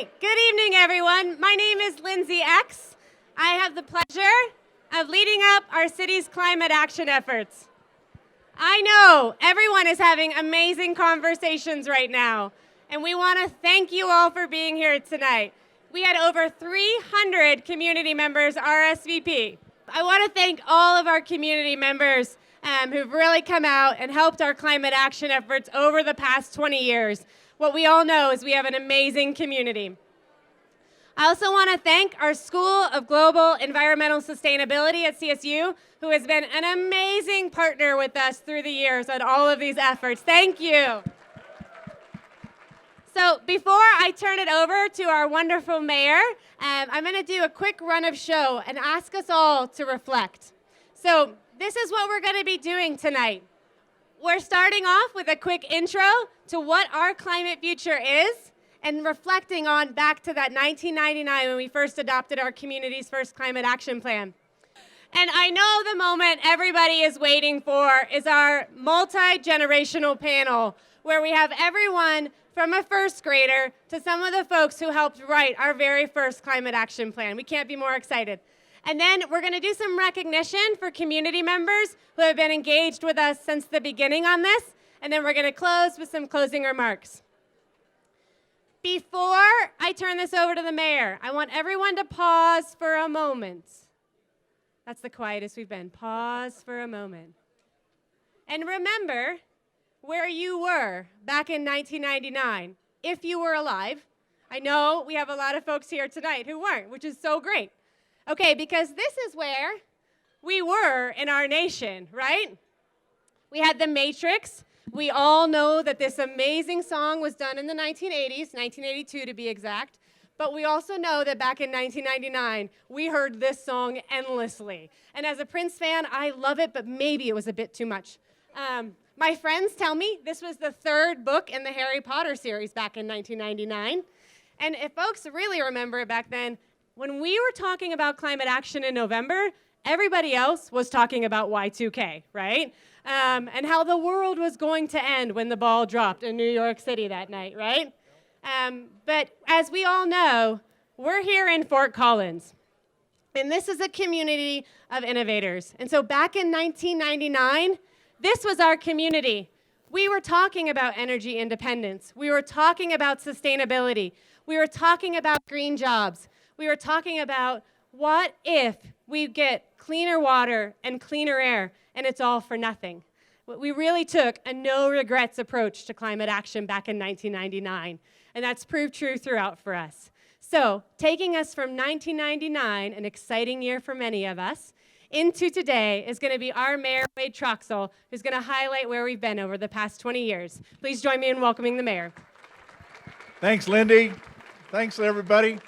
right, good evening, everyone. My name is Lindsay X. I have the pleasure of leading up our city's climate action efforts. I know everyone is having amazing conversations right now, and we want to thank you all for being here tonight. We had over 300 community members RSVP. I want to thank all of our community members who've really come out and helped our climate action efforts over the past 20 years. What we all know is we have an amazing community. I also want to thank our School of Global Environmental Sustainability at CSU, who has been an amazing partner with us through the years on all of these efforts. Thank you. So before I turn it over to our wonderful mayor, I'm going to do a quick run of show and ask us all to reflect. So this is what we're going to be doing tonight. We're starting off with a quick intro to what our climate future is and reflecting on back to that 1999 when we first adopted our community's first climate action plan. And I know the moment everybody is waiting for is our multi-generational panel where we have everyone from a first grader to some of the folks who helped write our very first climate action plan. We can't be more excited. And then we're going to do some recognition for community members who have been engaged with us since the beginning on this. And then we're going to close with some closing remarks. Before I turn this over to the mayor, I want everyone to pause for a moment. That's the quietest we've been. Pause for a moment. And remember where you were back in 1999, if you were alive. I know we have a lot of folks here tonight who weren't, which is so great. Okay, because this is where we were in our nation, right? We had The Matrix. We all know that this amazing song was done in the 1980s, 1982 to be exact. But we also know that back in 1999, we heard this song endlessly. And as a Prince fan, I love it, but maybe it was a bit too much. My friends tell me this was the third book in the Harry Potter series back in 1999. And if folks really remember it back then, when we were talking about climate action in November, everybody else was talking about Y2K, right? And how the world was going to end when the ball dropped in New York City that night, right? But as we all know, we're here in Fort Collins. And this is a community of innovators. And so back in 1999, this was our community. We were talking about energy independence. We were talking about sustainability. We were talking about green jobs. We were talking about what if we get cleaner water and cleaner air and it's all for nothing. We really took a no regrets approach to climate action back in 1999, and that's proved true throughout for us. So taking us from 1999, an exciting year for many of us, into today is going to be our Mayor, Wade Troxel, who's going to highlight where we've been over the past 20 years. Please join me in welcoming the mayor. Thanks, Lindy. Thanks, everybody.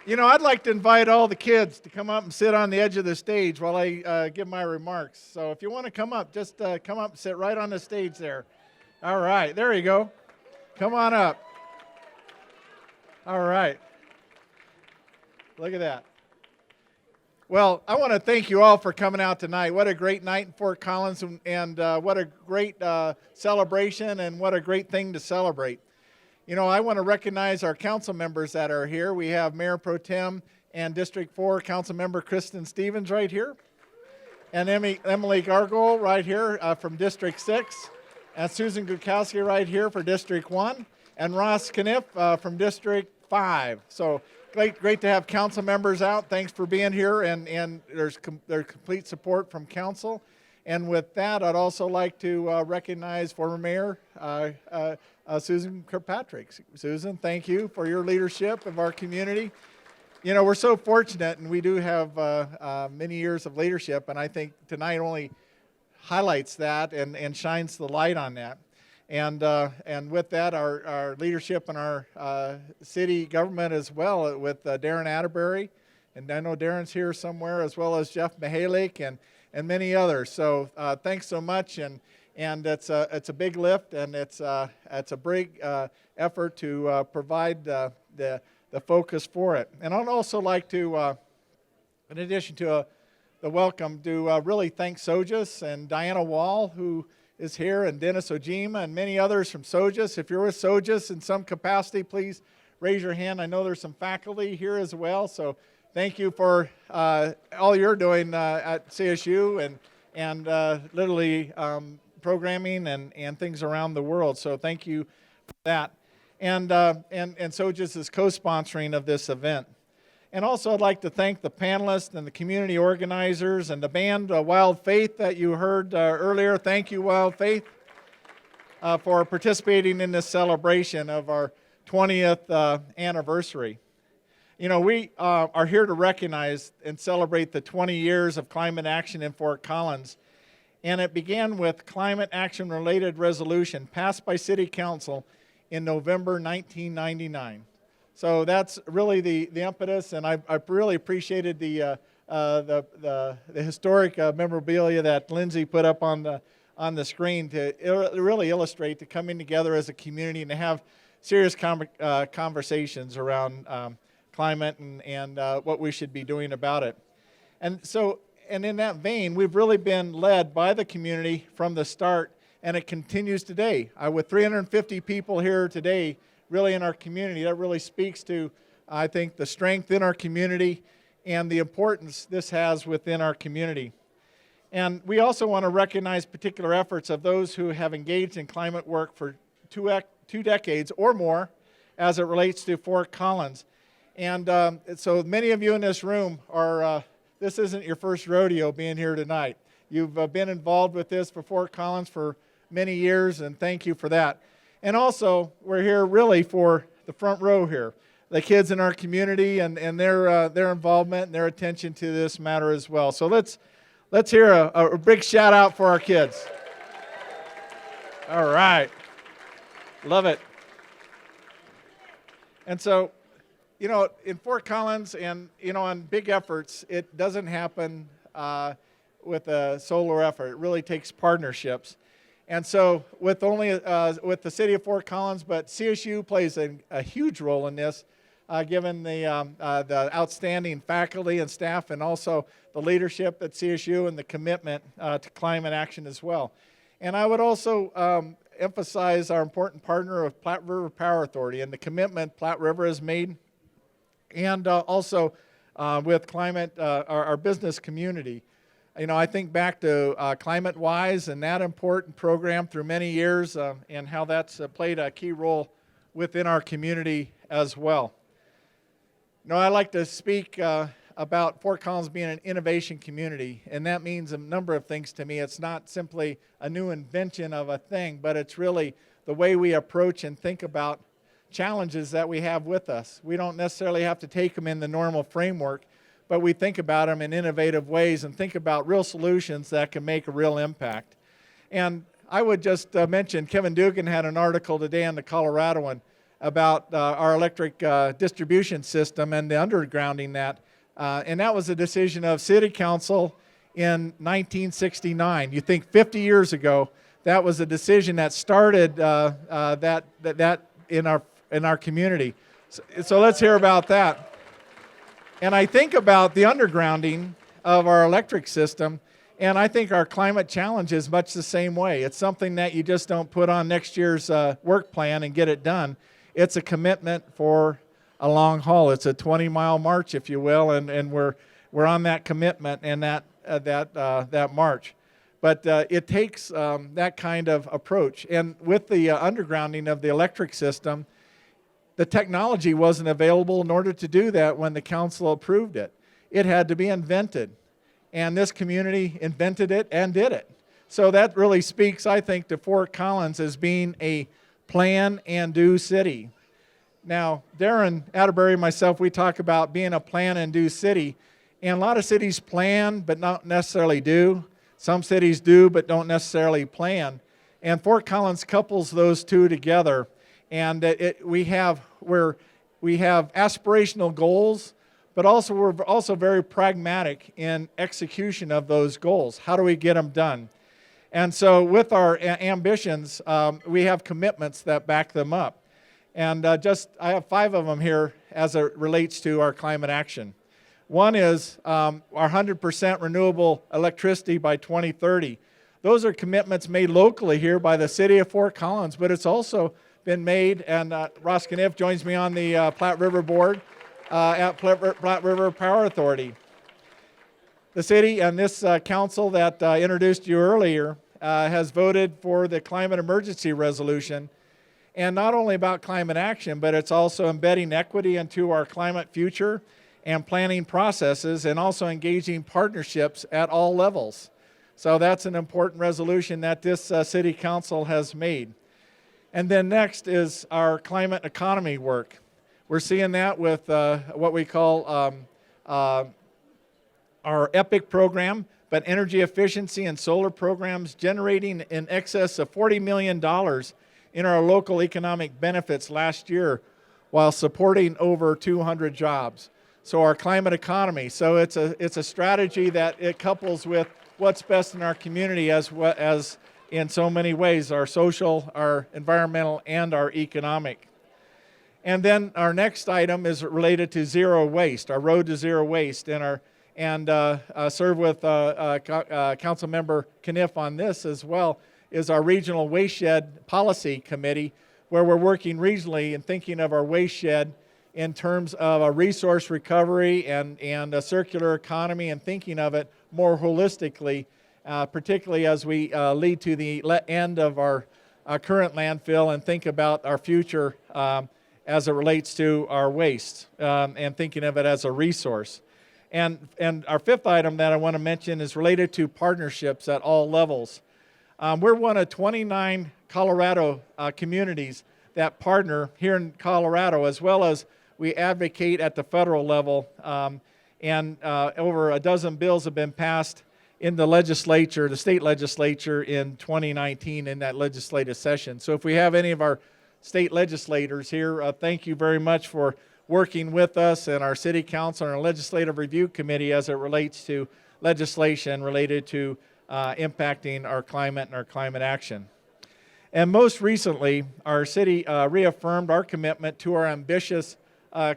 You know, I'd like to invite all the kids to come up and sit on the edge of the stage while I give my remarks. So if you want to come up, just come up and sit right on the stage there. All right, there you go. Come on up. All right. Look at that. Well, I want to thank you all for coming out tonight. What a great night in Fort Collins, and what a great celebration, and what a great thing to celebrate. You know, I want to recognize our council members that are here. We have Mayor Pro Tem and District 4 Council Member Kristen Stevens right here, and Emily Gargoyle right here from District 6, and Susan Gukowski right here for District 1, and Ross Kniff from District 5. So great to have council members out. Thanks for being here, and there's complete support from council. And with that, I'd also like to recognize former Mayor Susan Kirkpatrick. Susan, thank you for your leadership of our community. You know, we're so fortunate, and we do have many years of leadership, and I think tonight only highlights that and shines the light on that. And with that, our leadership in our city government as well, with Darren Atterbury, and I know Darren's here somewhere, as well as Jeff Mihalik and many others. So thanks so much, and it's a big lift, and it's a big effort to provide the focus for it. And I'd also like to, in addition to the welcome, to really thank SOGIS and Diana Wall, who is here, and Dennis Ojima, and many others from SOGIS. If you're with SOGIS in some capacity, please raise your hand. I know there's some faculty here as well, so thank you for all you're doing at CSU and literally programming and things around the world. So thank you for that. And Sojus is co-sponsoring of this event. And also I'd like to thank the panelists and the community organizers and the band Wild Faith that you heard earlier. Thank you, Wild Faith, for participating in this celebration of our 20th anniversary. You know, we are here to recognize and celebrate the 20 years of climate action in Fort Collins. And it began with climate action-related resolution passed by City Council in November 1999. So that's really the impetus, and I really appreciated the historic memorabilia that Lindsay put up on the screen to really illustrate the coming together as a community and to have serious conversations around climate and what we should be doing about it. And in that vein, we've really been led by the community from the start, and it continues today. With 350 people here today, really in our community, that really speaks to, I think, the strength in our community and the importance this has within our community. And we also want to recognize particular efforts of those who have engaged in climate work for two decades or more as it relates to Fort Collins. And so many of you in this room are, this isn't your first rodeo being here tonight. You've been involved with this for Fort Collins for many years, and thank you for that. And also, we're here really for the front row here, the kids in our community and their involvement and their attention to this matter as well. So let's hear a big shout out for our kids. All right. Love it. And so, you know, in Fort Collins and, you know, on big efforts, it doesn't happen with a solo effort. It really takes partnerships. And so with the city of Fort Collins, but CSU plays a huge role in this, given the outstanding faculty and staff and also the leadership at CSU and the commitment to climate action as well. And I would also emphasize our important partner of Platte River Power Authority and the commitment Platte River has made, and also with climate, our business community. You know, I think back to ClimateWise and that important program through many years and how that's played a key role within our community as well. You know, I like to speak about Fort Collins being an innovation community, and that means a number of things to me. It's not simply a new invention of a thing, but it's really the way we approach and think about challenges that we have with us. We don't necessarily have to take them in the normal framework, but we think about them in innovative ways and think about real solutions that can make a real impact. And I would just mention, Kevin Dugan had an article today in the Coloradoan about our electric distribution system and the undergrounding that. And that was a decision of City Council in 1969. You think 50 years ago, that was a decision that started that in our community. So let's hear about that. And I think about the undergrounding of our electric system, and I think our climate challenge is much the same way. It's something that you just don't put on next year's work plan and get it done. It's a commitment for a long haul. It's a 20-mile march, if you will, and we're on that commitment and that march. But it takes that kind of approach. And with the undergrounding of the electric system, the technology wasn't available in order to do that when the council approved it. It had to be invented. And this community invented it and did it. So that really speaks, I think, to Fort Collins as being a plan and do city. Now, Darren Atterbury and myself, we talk about being a plan and do city. And a lot of cities plan but not necessarily do. Some cities do but don't necessarily plan. And Fort Collins couples those two together. And we have aspirational goals, but also we're also very pragmatic in execution of those goals. How do we get them done? And so with our ambitions, we have commitments that back them up. And I have 5 of them here as it relates to our climate action. One is our 100% renewable electricity by 2030. Those are commitments made locally here by the city of Fort Collins, but it's also been made, and Ross Kniff joins me on the Platte River Board at Platte River Power Authority. The city and this council that introduced you earlier has voted for the climate emergency resolution, and not only about climate action, but it's also embedding equity into our climate future and planning processes, and also engaging partnerships at all levels. So that's an important resolution that this city council has made. And then next is our climate economy work. We're seeing that with what we call our EPIC program, but energy efficiency and solar programs generating in excess of $40 million in our local economic benefits last year, while supporting over 200 jobs. So our climate economy, so it's a strategy that it couples with what's best in our community as in so many ways, our social, our environmental, and our economic. And then our next item is related to zero waste, our road to zero waste, and serve with Council Member Kniff on this as well, is our Regional Waste Shed Policy Committee, where we're working regionally and thinking of our waste shed in terms of a resource recovery and a circular economy, and thinking of it more holistically, particularly as we lead to the end of our current landfill and think about our future as it relates to our waste, and thinking of it as a resource. And our fifth item that I want to mention is related to partnerships at all levels. We're one of 29 Colorado communities that partner here in Colorado, as well as we advocate at the federal level, and over a dozen bills have been passed in the legislature, the state legislature, in 2019 in that legislative session. So if we have any of our state legislators here, thank you very much for working with us and our city council and our legislative review committee as it relates to legislation related to impacting our climate and our climate action. And most recently, our city reaffirmed our commitment to our ambitious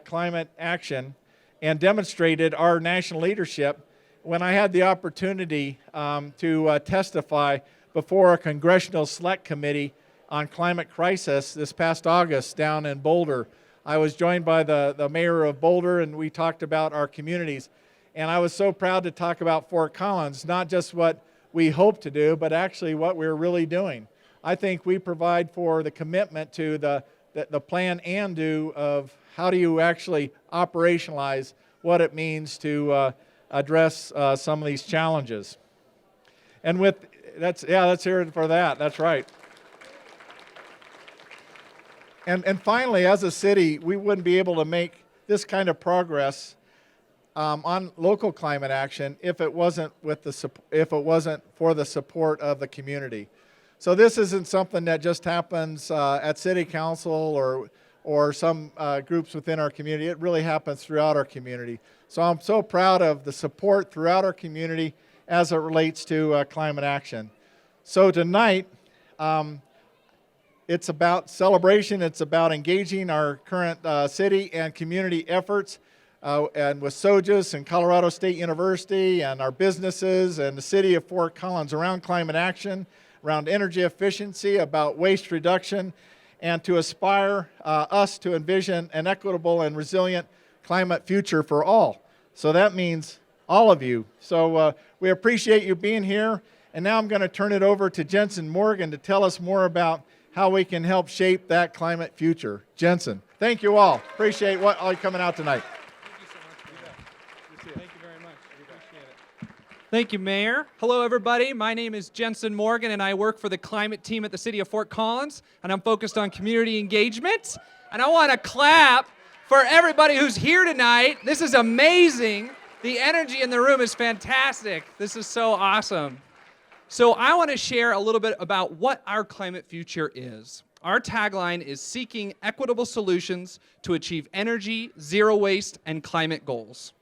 climate action and demonstrated our national leadership when I had the opportunity to testify before a Congressional Select Committee on Climate Crisis this past August down in Boulder. I was joined by the mayor of Boulder, and we talked about our communities. And I was so proud to talk about Fort Collins, not just what we hope to do, but actually what we're really doing. I think we provide for the commitment to the plan and do of how do you actually operationalize what it means to address some of these challenges. And let's hear it for that. That's right. And finally, as a city, we wouldn't be able to make this kind of progress on local climate action if it wasn't for the support of the community. So this isn't something that just happens at city council or some groups within our community. It really happens throughout our community. So I'm so proud of the support throughout our community as it relates to climate action. So tonight, it's about celebration. It's about engaging our current city and community efforts, and with SOGIS and Colorado State University and our businesses and the city of Fort Collins around climate action, around energy efficiency, about waste reduction, and to aspire us to envision an equitable and resilient climate future for all. So that means all of you. So we appreciate you being here. And now I'm going to turn it over to Jensen Morgan to tell us more about how we can help shape that climate future. Jensen, thank you all. Appreciate all you coming out tonight. Thank you so much. Thank you very much. We appreciate it. Thank you, Mayor. Hello, everybody. My name is Jensen Morgan, and I work for the climate team at the City of Fort Collins, and I'm focused on community engagement. And I want to clap for everybody who's here tonight. This is amazing. The energy in the room is fantastic. This is so awesome. So I want to share a little bit about what our climate future is. Our tagline is seeking equitable solutions to achieve energy, zero waste, and climate goals.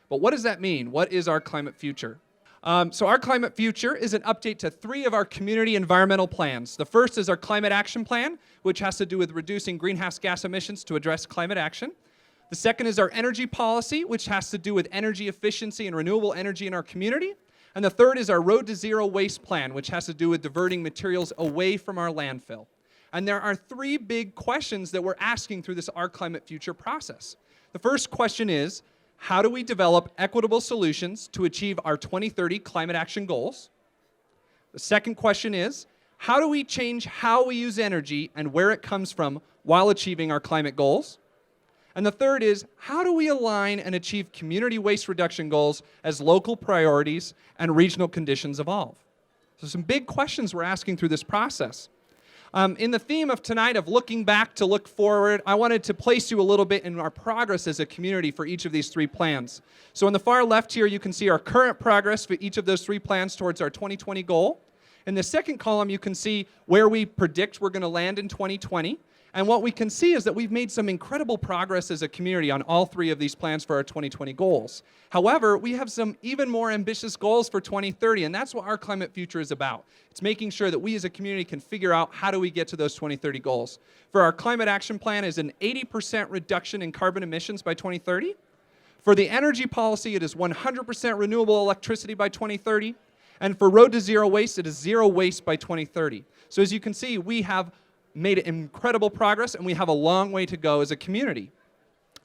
But what does that mean? What is our climate future? So our climate future is an update to 3 of our community environmental plans. The first is our climate action plan, which has to do with reducing greenhouse gas emissions to address climate action. The second is our energy policy, which has to do with energy efficiency and renewable energy in our community. And the third is our Road to Zero Waste plan, which has to do with diverting materials away from our landfill. And there are three big questions that we're asking through this Our Climate Future process. The first question is, how do we develop equitable solutions to achieve our 2030 climate action goals? The second question is, how do we change how we use energy and where it comes from while achieving our climate goals? And the third is, how do we align and achieve community waste reduction goals as local priorities and regional conditions evolve? So some big questions we're asking through this process. In the theme of tonight of looking back to look forward, I wanted to place you a little bit in our progress as a community for each of these three plans. So on the far left here, you can see our current progress for each of those three plans towards our 2020 goal. In the second column, you can see where we predict we're going to land in 2020. And what we can see is that we've made some incredible progress as a community on all three of these plans for our 2020 goals. However, we have some even more ambitious goals for 2030, and that's what Our Climate Future is about. It's making sure that we as a community can figure out how do we get to those 2030 goals. For our climate action plan is an 80% reduction in carbon emissions by 2030. For the energy policy, it is 100% renewable electricity by 2030. And for Road to Zero Waste, it is zero waste by 2030. So as you can see, we have made incredible progress, and we have a long way to go as a community.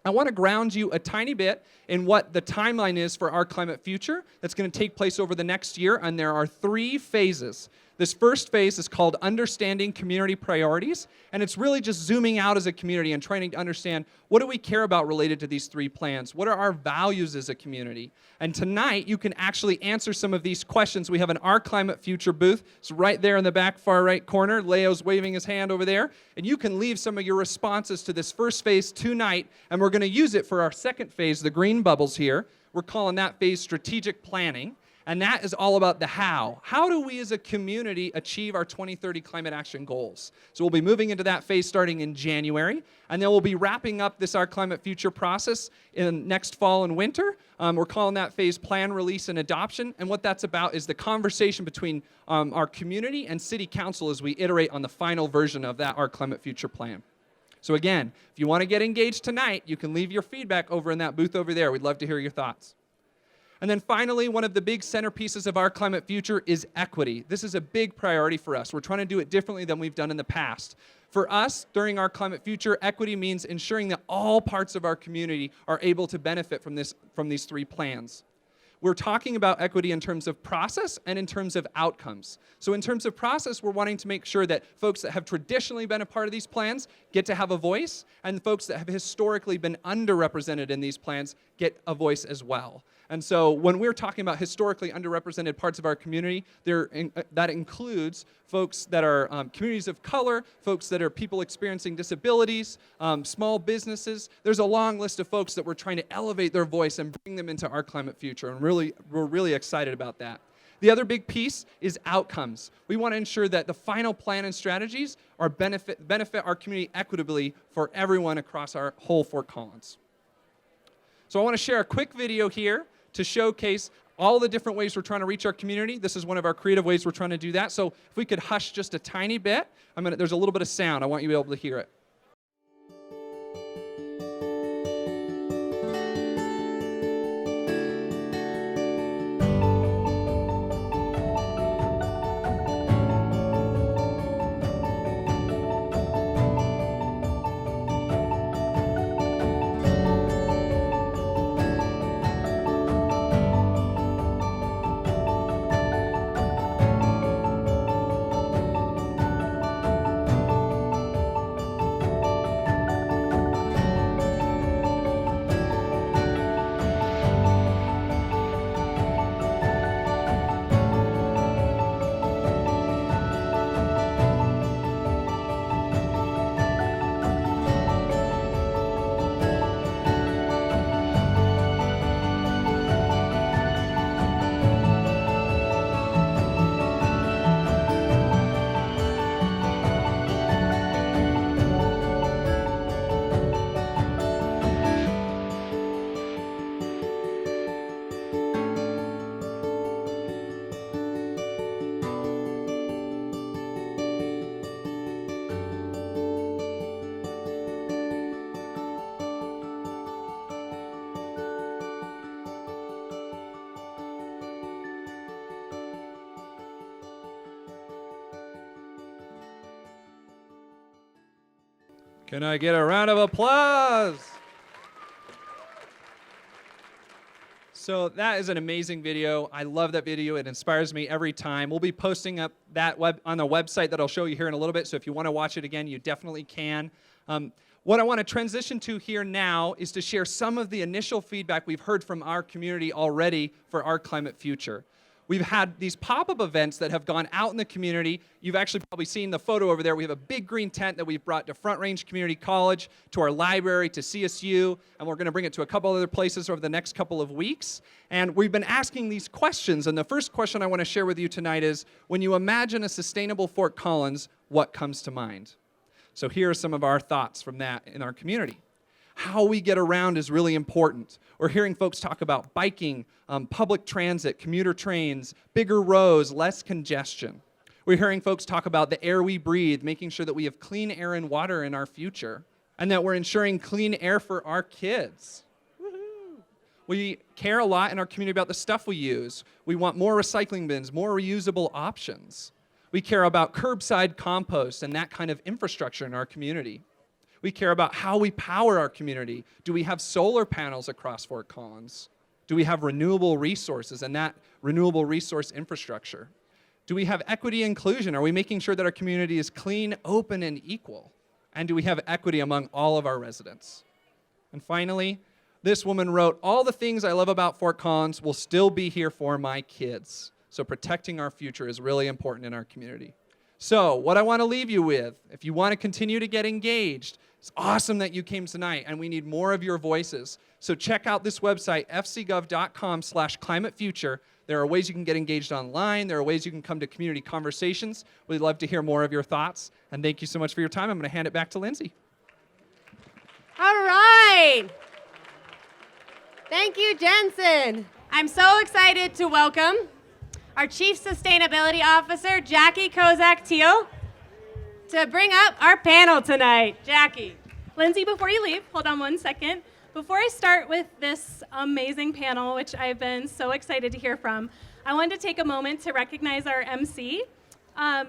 I want to ground you a tiny bit in what the timeline is for Our Climate Future that's going to take place over the next year, and there are three phases. This first phase is called Understanding Community Priorities, and it's really just zooming out as a community and trying to understand what do we care about related to these three plans? What are our values as a community? And tonight, you can actually answer some of these questions. We have an Our Climate Future booth. It's right there in the back far right corner. Leo's waving his hand over there. And you can leave some of your responses to this first phase tonight, and we're going to use it for our second phase, the green bubbles here. We're calling that phase Strategic Planning. And that is all about the how. How do we as a community achieve our 2030 climate action goals? So we'll be moving into that phase starting in January, and then we'll be wrapping up this Our Climate Future process in next fall and winter. We're calling that phase Plan, Release, and Adoption, and what that's about is the conversation between our community and City Council as we iterate on the final version of that Our Climate Future plan. So again, if you want to get engaged tonight, you can leave your feedback over in that booth over there. We'd love to hear your thoughts. And then finally, one of the big centerpieces of Our Climate Future is equity. This is a big priority for us. We're trying to do it differently than we've done in the past. For us, during Our Climate Future, equity means ensuring that all parts of our community are able to benefit from these three plans. We're talking about equity in terms of process and in terms of outcomes. So in terms of process, we're wanting to make sure that folks that have traditionally been a part of these plans get to have a voice, and folks that have historically been underrepresented in these plans get a voice as well. And so when we're talking about historically underrepresented parts of our community, that includes folks that are communities of color, folks that are people experiencing disabilities, small businesses. There's a long list of folks that we're trying to elevate their voice and bring them into Our Climate Future, and we're really excited about that. The other big piece is outcomes. We want to ensure that the final plan and strategies are benefit our community equitably for everyone across our whole Fort Collins. So I want to share a quick video here to showcase all the different ways we're trying to reach our community. This is one of our creative ways we're trying to do that. So if we could hush just a tiny bit, there's a little bit of sound. I want you to be able to hear it. Can I get a round of applause? So that is an amazing video. I love that video. It inspires me every time. We'll be posting up that on the website that I'll show you here in a little bit. So if you want to watch it again, you definitely can. What I want to transition to here now is to share some of the initial feedback we've heard from our community already for our climate future. We've had these pop-up events that have gone out in the community. You've actually probably seen the photo over there. We have a big green tent that we've brought to Front Range Community College, to our library, to CSU, and we're going to bring it to a couple other places over the next couple of weeks. And we've been asking these questions, and the first question I want to share with you tonight is, when you imagine a sustainable Fort Collins, what comes to mind? So here are some of our thoughts from that in our community. How we get around is really important. We're hearing folks talk about biking, public transit, commuter trains, bigger roads, less congestion. We're hearing folks talk about the air we breathe, making sure that we have clean air and water in our future, and that we're ensuring clean air for our kids. Woo-hoo. We care a lot in our community about the stuff we use. We want more recycling bins, more reusable options. We care about curbside compost and that kind of infrastructure in our community. We care about how we power our community. Do we have solar panels across Fort Collins? Do we have renewable resources and that renewable resource infrastructure? Do we have equity and inclusion? Are we making sure that our community is clean, open, and equal? And do we have equity among all of our residents? And finally, this woman wrote, "All the things I love about Fort Collins will still be here for my kids." So protecting our future is really important in our community. So what I want to leave you with, if you want to continue to get engaged, it's awesome that you came tonight, and we need more of your voices. So check out this website, fcgov.com/climatefuture. There are ways you can get engaged online. There are ways you can come to community conversations. We'd love to hear more of your thoughts. And thank you so much for your time. I'm going to hand it back to Lindsay. All right. Thank you, Jensen. I'm so excited to welcome our Chief Sustainability Officer, Jackie Kozak-Teal, to bring up our panel tonight. Jackie. Lindsay, before you leave, hold on one second. Before I start with this amazing panel, which I've been so excited to hear from, I wanted to take a moment to recognize our MC.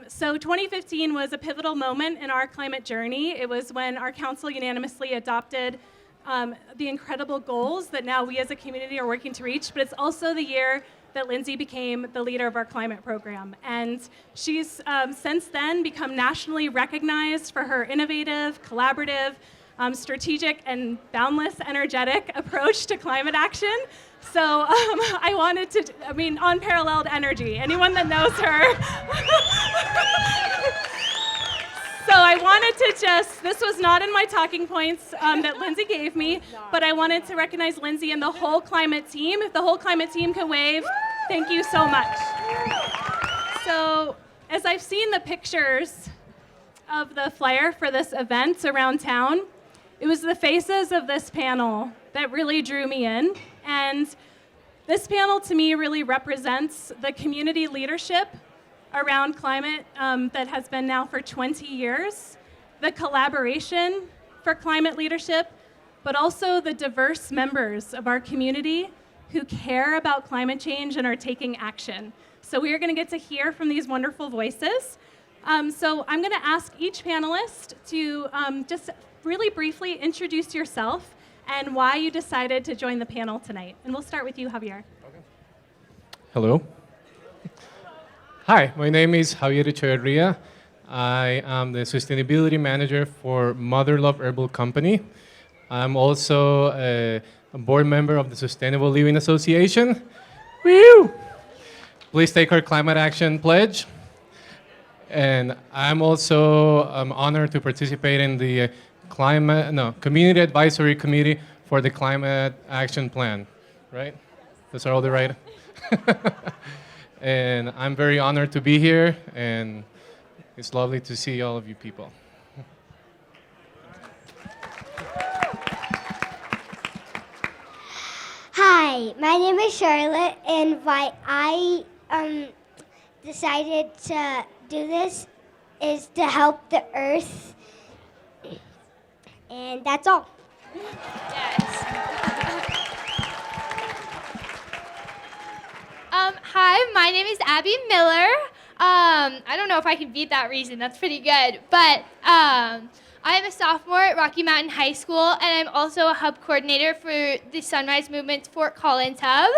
So 2015 was a pivotal moment in our climate journey. It was when our council unanimously adopted the incredible goals that now we as a community are working to reach, but it's also the year that Lindsay became the leader of our climate program. And she's since then become nationally recognized for her innovative, collaborative, strategic, and boundless energetic approach to climate action. So I wanted to, unparalleled energy. Anyone that knows her. So I wanted to this was not in my talking points that Lindsay gave me, but I wanted to recognize Lindsay and the whole climate team. If the whole climate team can wave, thank you so much. So as I've seen the pictures of the flyer for this event around town, it was the faces of this panel that really drew me in. And this panel to me really represents the community leadership around climate that has been now for 20 years, the collaboration for climate leadership, but also the diverse members of our community who care about climate change and are taking action. So we are going to get to hear from these wonderful voices. So I'm going to ask each panelist to just really briefly introduce yourself and why you decided to join the panel tonight. And we'll start with you, Javier. Okay. Hello. Hi, my name is Javier Echeverria. I am the Sustainability Manager for Mother Love Herbal Company. I'm also a board member of the Sustainable Living Association. Woo! Please take our climate action pledge. And I'm also honored to participate in the Community Advisory Committee for the Climate Action Plan, right? Those are all the right. And I'm very honored to be here, and it's lovely to see all of you people. Hi, my name is Charlotte, and why I decided to do this is to help the earth, and that's all. Hi, my name is Abby Miller. I don't know if I can beat that reason. That's pretty good. But I am a sophomore at Rocky Mountain High School, and I'm also a hub coordinator for the Sunrise Movement's Fort Collins Hub.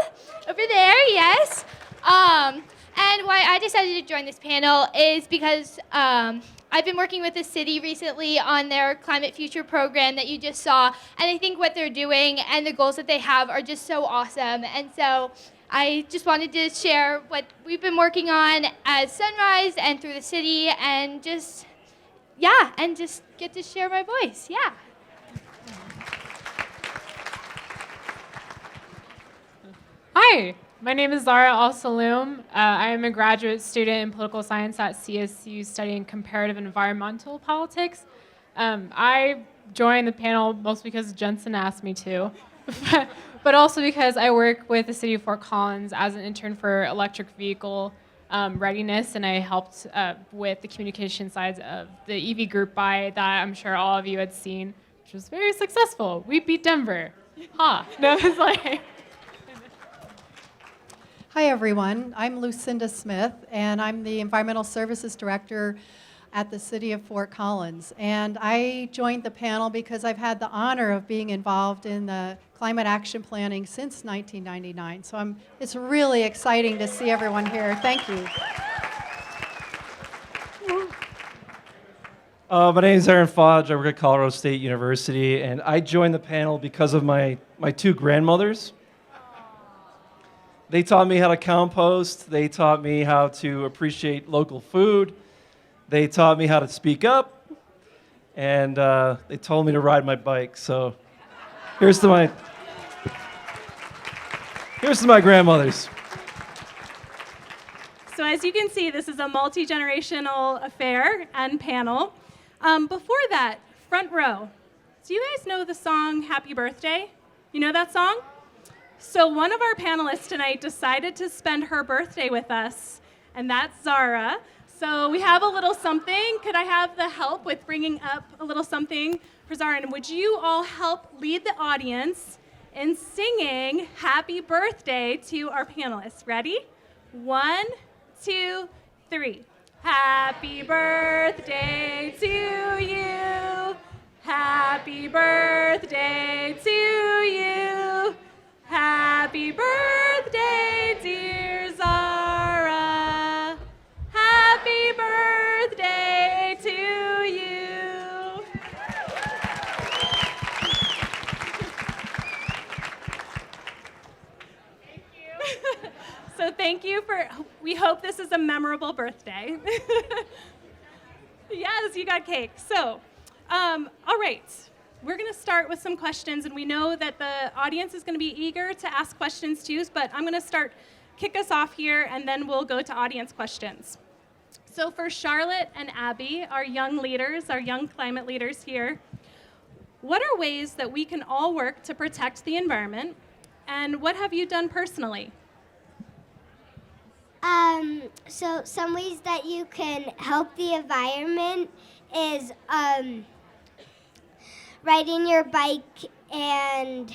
Over there, yes. And why I decided to join this panel is because I've been working with the city recently on their Climate Future program that you just saw, and I think what they're doing and the goals that they have are just so awesome. And so I just wanted to share what we've been working on as Sunrise and through the city, and just get to share my voice. Yeah. Hi, my name is Zara Al-Saloom. I am a graduate student in political science at CSU studying comparative environmental politics. I joined the panel mostly because Jensen asked me to, but also because I work with the city of Fort Collins as an intern for electric vehicle readiness, and I helped with the communication sides of the EV group buy that I'm sure all of you had seen, which was very successful. We beat Denver. No, it's like... Hi, everyone. I'm Lucinda Smith, and I'm the Environmental Services Director at the City of Fort Collins. And I joined the panel because I've had the honor of being involved in the climate action planning since 1999. So it's really exciting to see everyone here. Thank you. My name is Aaron Fodge. I work at Colorado State University, and I joined the panel because of my two grandmothers. They taught me how to compost. They taught me how to appreciate local food. They taught me how to speak up. And they told me to ride my bike. So here's to my grandmothers. So as you can see, this is a multi-generational affair and panel. Before that, front row. Do you guys know the song Happy Birthday? You know that song? So one of our panelists tonight decided to spend her birthday with us, and that's Zara. So we have a little something. Could I have the help with bringing up a little something for Zara? And would you all help lead the audience in singing Happy Birthday to our panelists? Ready? 1, 2, 3. Happy birthday to you. Happy birthday to you. Happy birthday, dear Zara. Happy birthday to you. Thank you. So thank you we hope this is a memorable birthday. Yes, you got cake. So, all right. We're going to start with some questions, and we know that the audience is going to be eager to ask questions too, but I'm going to kick us off here, and then we'll go to audience questions. So for Charlotte and Abby, our young leaders, our young climate leaders here, what are ways that we can all work to protect the environment, and what have you done personally? So some ways that you can help the environment is riding your bike and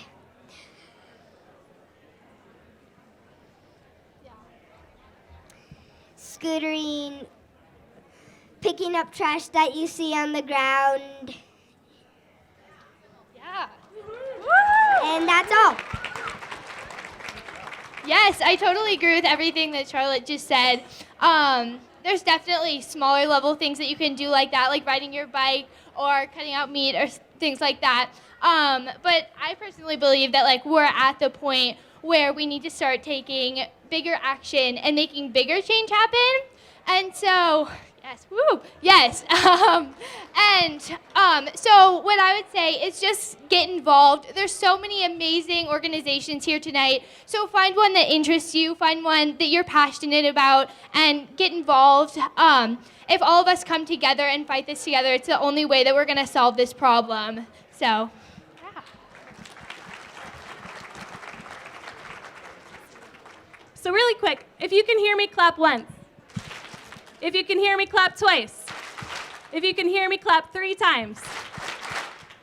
scootering, picking up trash that you see on the ground. Yeah. And that's all. Yes, I totally agree with everything that Charlotte just said. There's definitely smaller level things that you can do like that, like riding your bike or cutting out meat or things like that. But I personally believe that we're at the point where we need to start taking bigger action and making bigger change happen. And so, yes, woo, yes. So what I would say is just get involved. There's so many amazing organizations here tonight. So find one that interests you, find one that you're passionate about, and get involved. If all of us come together and fight this together, it's the only way that we're going to solve this problem. So, yeah. So really quick, if you can hear me, clap once. If you can hear me, clap twice. If you can hear me, clap 3 times.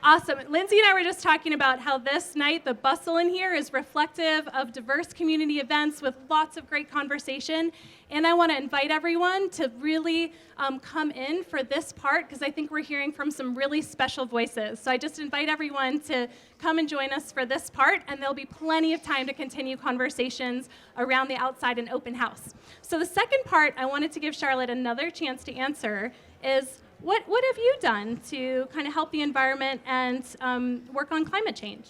Awesome. Lindsay and I were just talking about how this night, the bustle in here is reflective of diverse community events with lots of great conversation. And I want to invite everyone to really come in for this part because I think we're hearing from some really special voices. So I just invite everyone to come and join us for this part, and there'll be plenty of time to continue conversations around the outside and open house. So the second part I wanted to give Charlotte another chance to answer is, what have you done to kind of help the environment and work on climate change?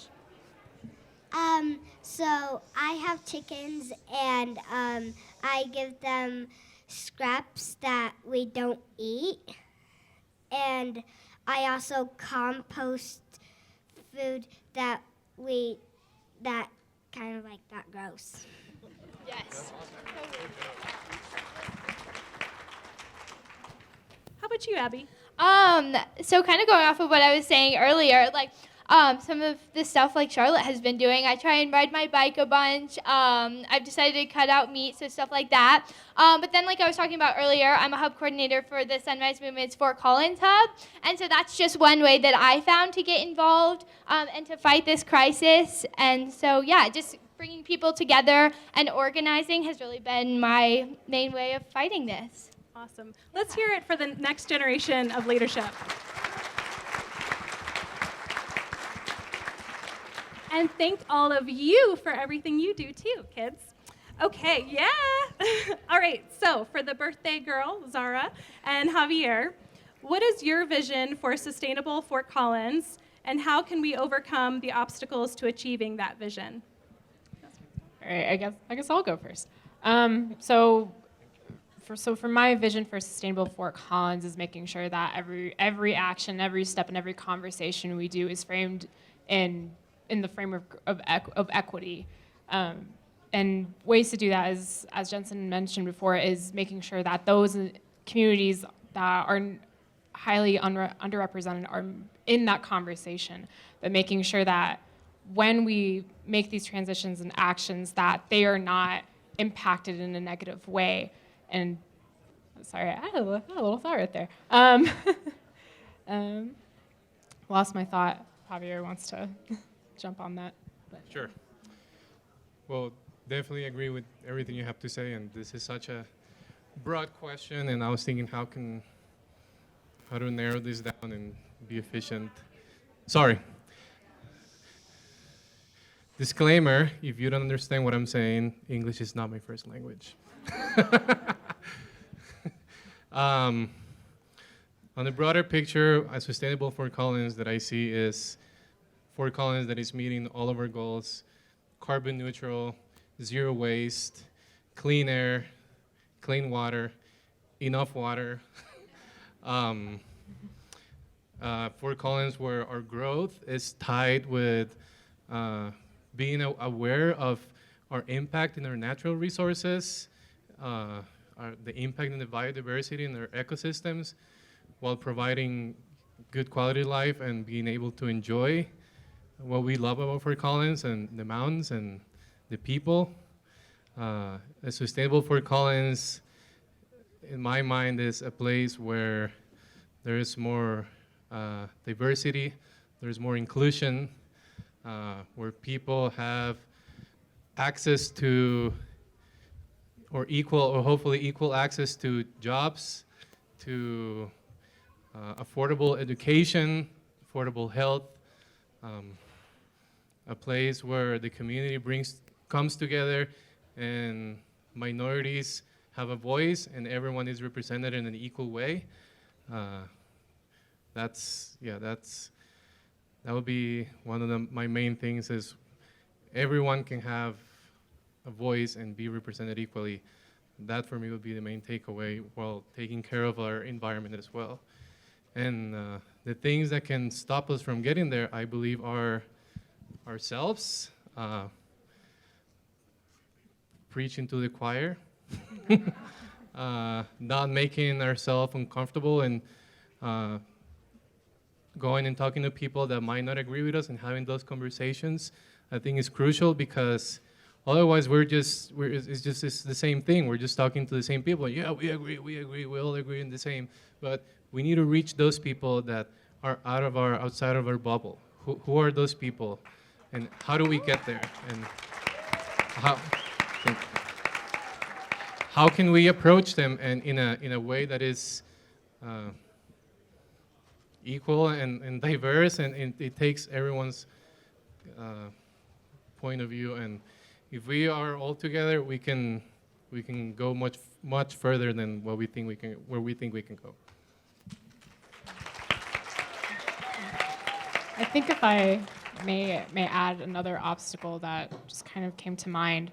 So I have chickens, and I give them scraps that we don't eat, and I also compost food that kind of like got gross. Yes. How about you, Abby? So kind of going off of what I was saying earlier, like some of the stuff like Charlotte has been doing, I try and ride my bike a bunch. I've decided to cut out meat, so stuff like that. But then, like I was talking about earlier, I'm a hub coordinator for the Sunrise Movement's Fort Collins Hub, and so that's just one way that I found to get involved and to fight this crisis. And so, yeah, just bringing people together and organizing has really been my main way of fighting this. Awesome. Let's hear it for the next generation of leadership. And thank all of you for everything you do too, kids. Okay, yeah. All right, so for the birthday girl, Zara and Javier, what is your vision for sustainable Fort Collins, and how can we overcome the obstacles to achieving that vision? All right, I guess I'll go first. So for my vision for sustainable Fort Collins is making sure that every action, every step, and every conversation we do is framed in the framework of equity. And ways to do that is, as Jensen mentioned before, is making sure that those communities that are highly underrepresented are in that conversation, but making sure that when we make these transitions and actions that they are not impacted in a negative way. And sorry, I had a little thought right there. Lost my thought. Javier wants to jump on that. Sure. Well, definitely agree with everything you have to say, and this is such a broad question, and I was thinking how to narrow this down and be efficient. Sorry. Disclaimer, if you don't understand what I'm saying, English is not my first language. On the broader picture, a sustainable Fort Collins that I see is Fort Collins that is meeting all of our goals: carbon neutral, zero waste, clean air, clean water, enough water. Fort Collins where our growth is tied with being aware of our impact in our natural resources, the impact in the biodiversity in our ecosystems, while providing good quality life and being able to enjoy what we love about Fort Collins and the mountains and the people. A sustainable Fort Collins, in my mind, is a place where there is more diversity, there's more inclusion, where people have access to, or equal, or hopefully equal access to jobs, to affordable education, affordable health, a place where the community comes together and minorities have a voice and everyone is represented in an equal way. That would be one of my main things, is everyone can have a voice and be represented equally. That for me would be the main takeaway, while taking care of our environment as well. And the things that can stop us from getting there, I believe, are ourselves, preaching to the choir, not making ourselves uncomfortable, and going and talking to people that might not agree with us and having those conversations, I think is crucial, because otherwise it's the same thing. We're just talking to the same people. Yeah, we agree, we all agree in the same. But we need to reach those people that are outside of our bubble. Who are those people, and how do we get there? And how can we approach them and in a way that is equal and diverse, and it takes everyone's point of view. And if we are all together, we can go much further than where we think we can go. I think if I may add another obstacle that just kind of came to mind.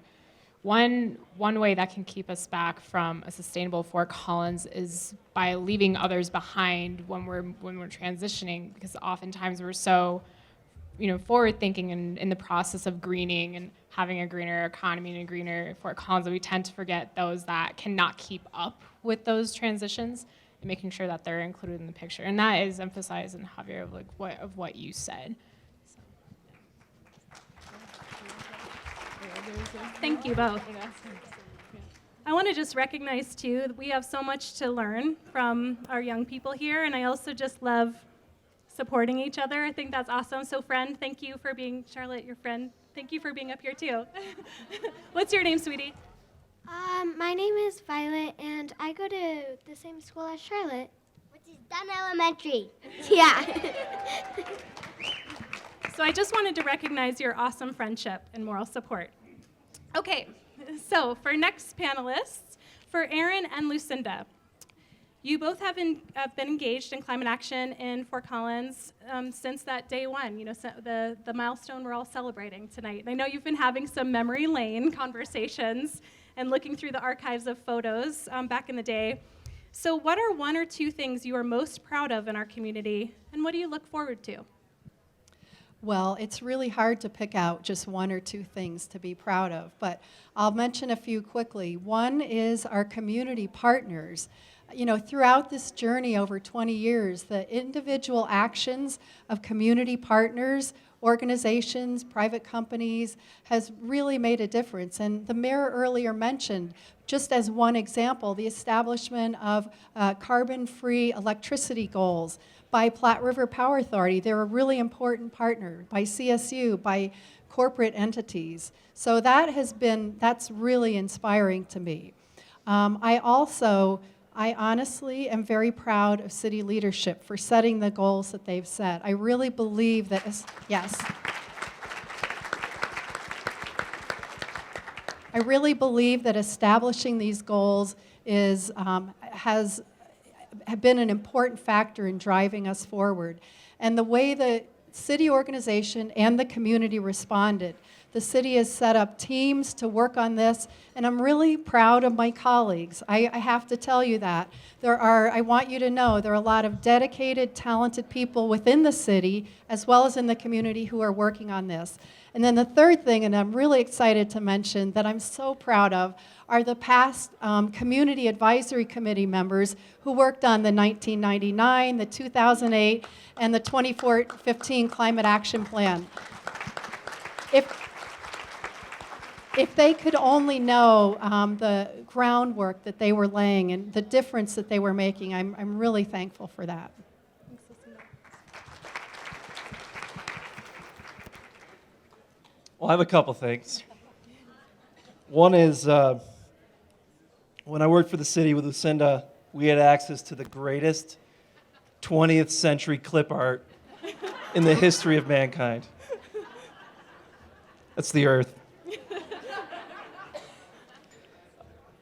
One way that can keep us back from a sustainable Fort Collins is by leaving others behind when we're transitioning, because oftentimes we're so forward thinking and in the process of greening and having a greener economy and a greener Fort Collins, that we tend to forget those that cannot keep up with those transitions and making sure that they're included in the picture. And that is emphasized in Javier of what you said. Thank you both. I want to just recognize, too, that we have so much to learn from our young people here, and I also just love supporting each other. I think that's awesome. So, friend, thank you for being, Charlotte, your friend. Thank you for being up here, too. What's your name, sweetie? My name is Violet, and I go to the same school as Charlotte, which is Dunn Elementary. Yeah. So I just wanted to recognize your awesome friendship and moral support. Okay, so for next panelists, for Aaron and Lucinda, you both have been engaged in climate action in Fort Collins since that day one, so the milestone we're all celebrating tonight. And I know you've been having some memory lane conversations and looking through the archives of photos back in the day. So what are one or two things you are most proud of in our community, and what do you look forward to? Well, it's really hard to pick out just one or two things to be proud of, but I'll mention a few quickly. One is our community partners. Throughout this journey over 20 years, the individual actions of community partners, organizations, private companies has really made a difference. And the mayor earlier mentioned, just as one example, the establishment of carbon-free electricity goals by Platte River Power Authority. They're a really important partner, by CSU, by corporate entities. So that's really inspiring to me. I honestly am very proud of city leadership for setting the goals that they've set. I really believe that, yes. I really believe that establishing these goals has been an important factor in driving us forward. And the way the city organization and the community responded, the city has set up teams to work on this, and I'm really proud of my colleagues. I have to tell you that. I want you to know, there are a lot of dedicated, talented people within the city, as well as in the community, who are working on this. And then the third thing, and I'm really excited to mention, that I'm so proud of, are the past Community Advisory Committee members who worked on the 1999, the 2008, and the 2015 Climate Action Plan. If they could only know the groundwork that they were laying and the difference that they were making, I'm really thankful for that. Well, I have a couple things. One is when I worked for the city with Lucinda, we had access to the greatest 20th century clip art in the history of mankind. That's the Earth.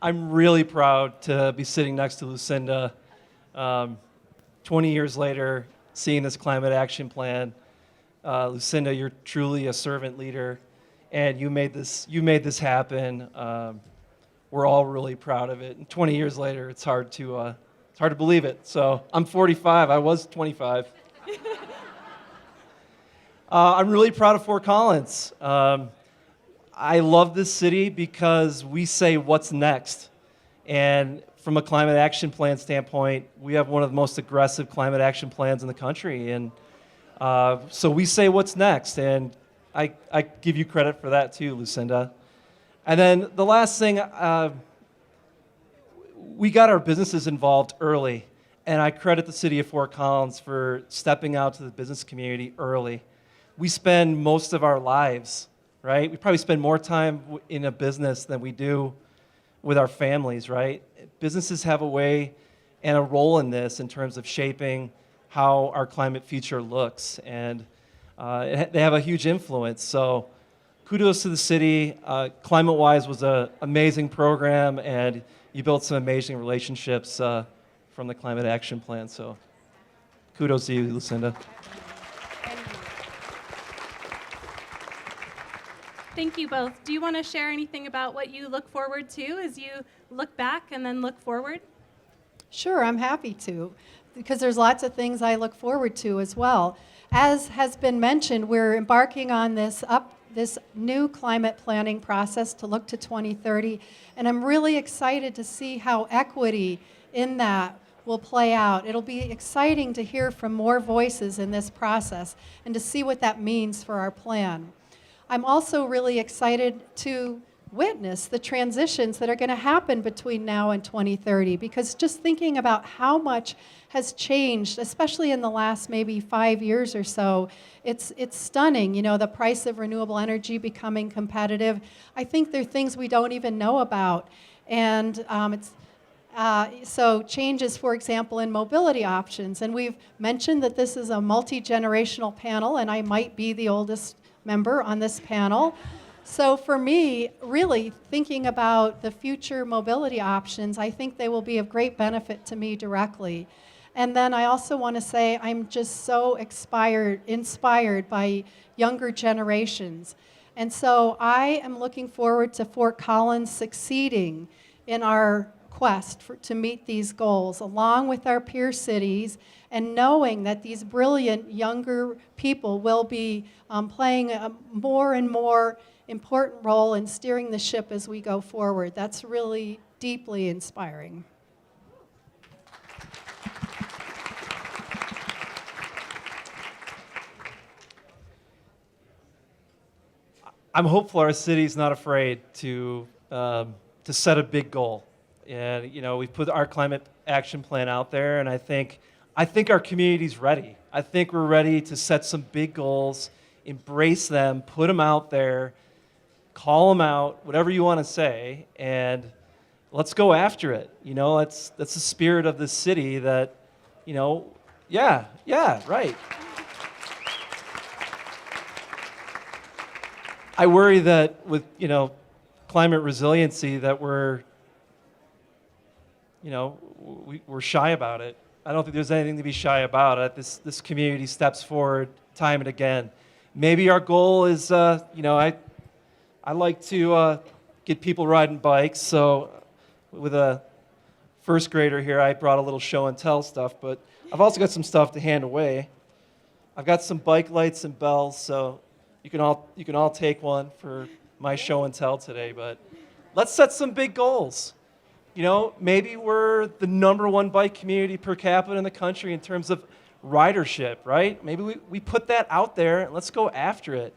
I'm really proud to be sitting next to Lucinda 20 years later, seeing this climate action plan. Lucinda, you're truly a servant leader, and you made this happen. We're all really proud of it. And 20 years later, it's hard to believe it. So I'm 45. I was 25. I'm really proud of Fort Collins. I love this city because we say what's next. And from a climate action plan standpoint, we have one of the most aggressive climate action plans in the country. And so we say what's next. And I give you credit for that too, Lucinda. And then the last thing, we got our businesses involved early. And I credit the city of Fort Collins for stepping out to the business community early. We spend most of our lives, right? We probably spend more time in a business than we do with our families, right? Businesses have a way and a role in this in terms of shaping how our climate future looks. And they have a huge influence. So kudos to the city. Climate-Wise was an amazing program, and you built some amazing relationships from the Climate Action Plan. So kudos to you, Lucinda. Thank you both. Do you want to share anything about what you look forward to as you look back and then look forward? Sure, I'm happy to, because there's lots of things I look forward to as well. As has been mentioned, we're embarking on this new climate planning process to look to 2030, and I'm really excited to see how equity in that will play out. It'll be exciting to hear from more voices in this process and to see what that means for our plan. I'm also really excited to witness the transitions that are going to happen between now and 2030, because just thinking about how much has changed, especially in the last maybe 5 years or so, it's stunning. You know, the price of renewable energy becoming competitive. I think there are things we don't even know about, and so changes, for example, in mobility options. And we've mentioned that this is a multi-generational panel, and I might be the oldest member on this panel. So for me, really thinking about the future mobility options, I think they will be of great benefit to me directly. And then I also want to say I'm just so inspired by younger generations. And so I am looking forward to Fort Collins succeeding in our quest to meet these goals, along with our peer cities, and knowing that these brilliant younger people will be playing a more and more important role in steering the ship as we go forward. That's really deeply inspiring. I'm hopeful our city's not afraid to set a big goal. And you know, we've put our climate action plan out there, and I think our community's ready. I think we're ready to set some big goals, embrace them, put them out there, call them out, whatever you want to say, and let's go after it. You know, that's the spirit of the city. That, you know, yeah, right. I worry that with, you know, climate resiliency that we're shy about it. I don't think there's anything to be shy about. This community steps forward time and again. Maybe our goal is, I like to get people riding bikes. So with a first grader here, I brought a little show and tell stuff, but I've also got some stuff to hand away. I've got some bike lights and bells, so you can all take one for my show and tell today. But let's set some big goals. You know, maybe we're the #1 bike community per capita in the country in terms of ridership, right? Maybe we put that out there and let's go after it.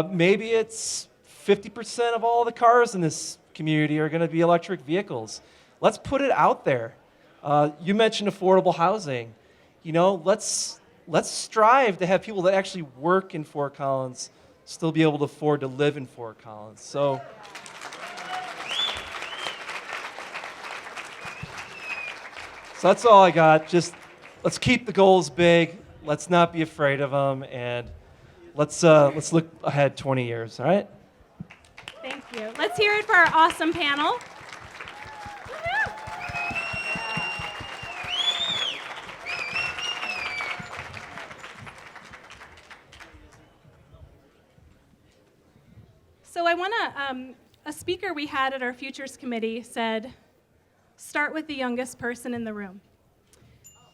Maybe it's 50% of all the cars in this community are going to be electric vehicles. Let's put it out there. You mentioned affordable housing. You know, let's strive to have people that actually work in Fort Collins still be able to afford to live in Fort Collins. So that's all I got. Just let's keep the goals big. Let's not be afraid of them, and let's look ahead 20 years. All right? Thank you. Let's hear it for our awesome panel. So I want to, a speaker we had at our Futures Committee said, start with the youngest person in the room.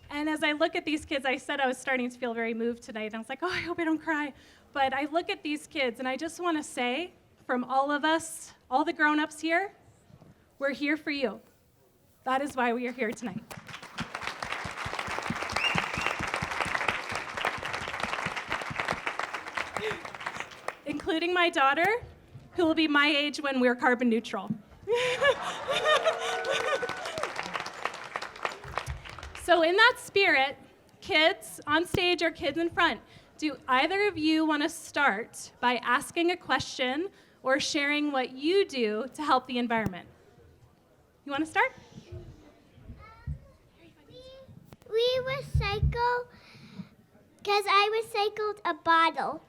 And as I look at these kids, I said I was starting to feel very moved tonight. And I was like, oh, I hope I don't cry. But I look at these kids, and I just want to say, from all of us, all the grown-ups here, we're here for you. That is why we are here tonight. Including my daughter, who will be my age when we're carbon neutral. So in that spirit, kids on stage or kids in front, do either of you want to start by asking a question or sharing what you do to help the environment? You want to start? We recycle because I recycled a bottle.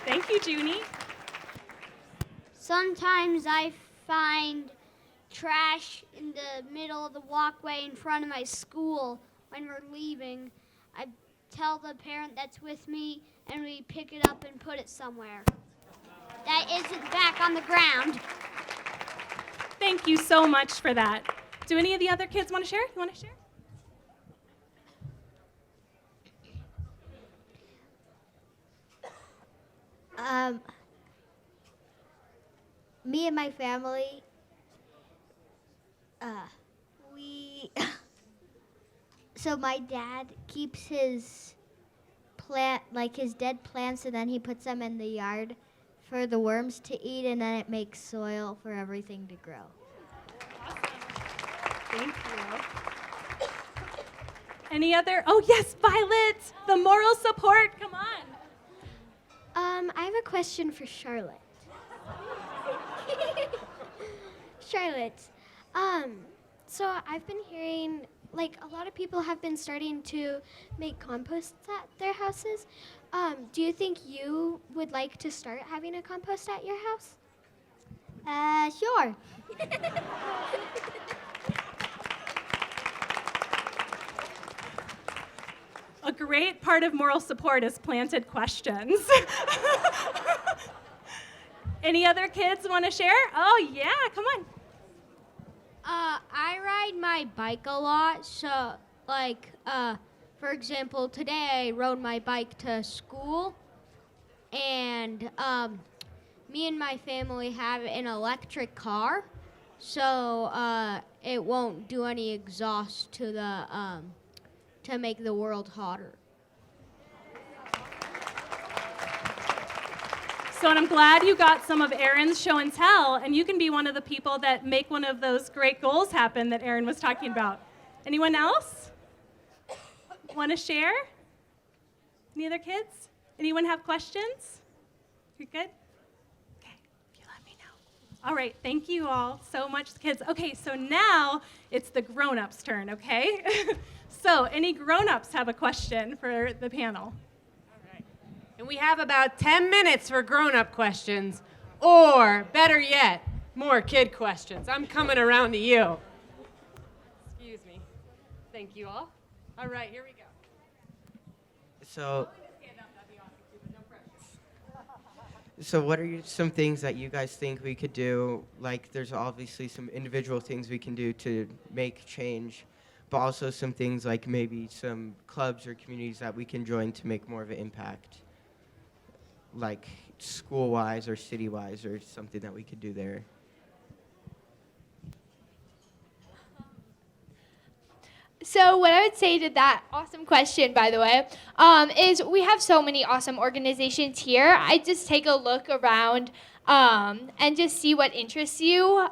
Thank you, Junie. Sometimes I find trash in the middle of the walkway in front of my school when we're leaving. I tell the parent that's with me and we pick it up and put it somewhere that isn't back on the ground. Thank you so much for that. Do any of the other kids want to share? You want to share? Me and my family, we, so my dad keeps his plant, like his dead plants, and then he puts them in the yard for the worms to eat, and then it makes soil for everything to grow. Thank you. Any other? Oh, yes, Violet, the moral support. Come on. I have a question for Charlotte. Charlotte, so I've been hearing, like, a lot of people have been starting to make compost at their houses. Do you think you would like to start having a compost at your house? Sure. A great part of moral support is planted questions. Any other kids want to share? Oh, yeah, come on. I ride my bike a lot, so, like, for example, today I rode my bike to school, and me and my family have an electric car, so it won't do any exhaust to the to make the world hotter. So and I'm glad you got some of Aaron's show and tell, and you can be one of the people that make one of those great goals happen that Aaron was talking about. Anyone else want to share? Any other kids? Anyone have questions? You're good? Okay, you let me know. All right, thank you all so much, kids. Okay, so now it's the grown-ups' turn, okay? So any grown-ups have a question for the panel? And we have about 10 minutes for grown-up questions, or better yet, more kid questions. I'm coming around to you. Excuse me. Thank you all. All right, here we go. So what are some things that you guys think we could do? Like, there's obviously some individual things we can do to make change, but also some things like maybe some clubs or communities that we can join to make more of an impact, like school-wise or city-wise, or something that we could do there. So what I would say to that, awesome question, by the way, is we have so many awesome organizations here. I just take a look around and just see what interests you.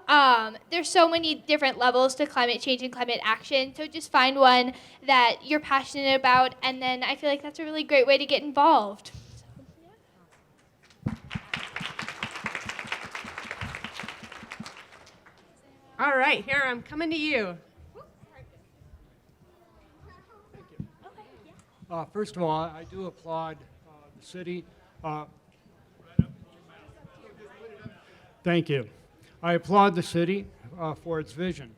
There's so many different levels to climate change and climate action, so just find one that you're passionate about, and then I feel like that's a really great way to get involved. All right, here, I'm coming to you. First of all, I do applaud the city. Thank you. I applaud the city for its vision.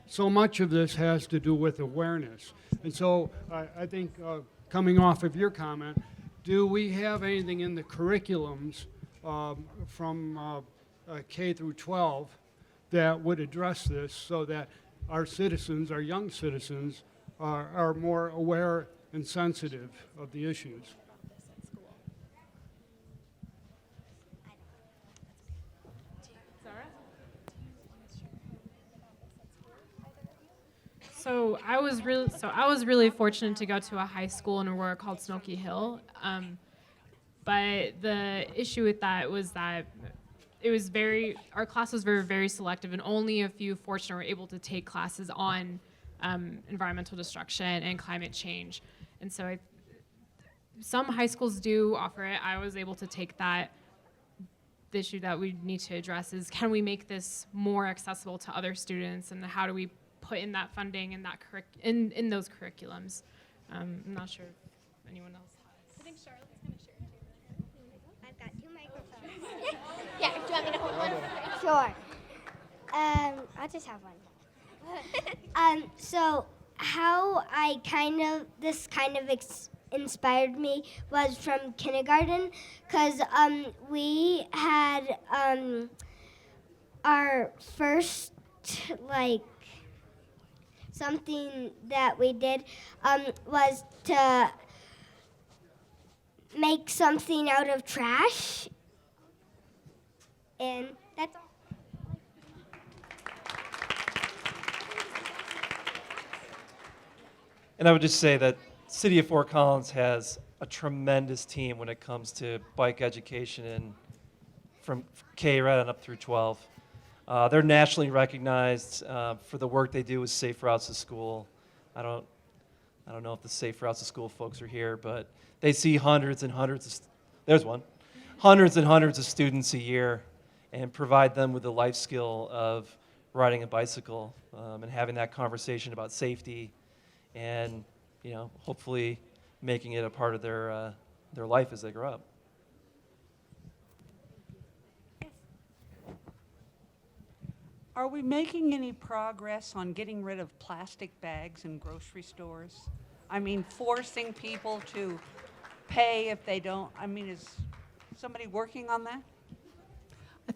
So much of this has to do with awareness. And so I think coming off of your comment, do we have anything in the curriculums from K through 12 that would address this so that our citizens, our young citizens, are more aware and sensitive of the issues? So I was really fortunate to go to a high school in Aurora called Smoky Hill. But the issue with that was that our class was very, very selective, and only a few fortunate were able to take classes on environmental destruction and climate change. And so some high schools do offer it. I was able to take that. The issue that we need to address is, can we make this more accessible to other students, and how do we put in that funding and that in those curriculums? I'm not sure if anyone else has. I think Charlotte's going to share too. I've got 2 microphones. Yeah, do you want me to hold one? Sure. I'll just have one. So how this kind of inspired me was from kindergarten, because we had our first something that we did was to make something out of trash, and that's all. And I would just say that City of Fort Collins has a tremendous team when it comes to bike education, and from K right on up through 12. They're nationally recognized for the work they do with Safe Routes to School. I don't know if the Safe Routes to School folks are here, but they see hundreds and hundreds of students a year and provide them with the life skill of riding a bicycle and having that conversation about safety, and hopefully making it a part of their life as they grow up. Are we making any progress on getting rid of plastic bags in grocery stores? I mean, forcing people to pay if they don't. I mean, is somebody working on that?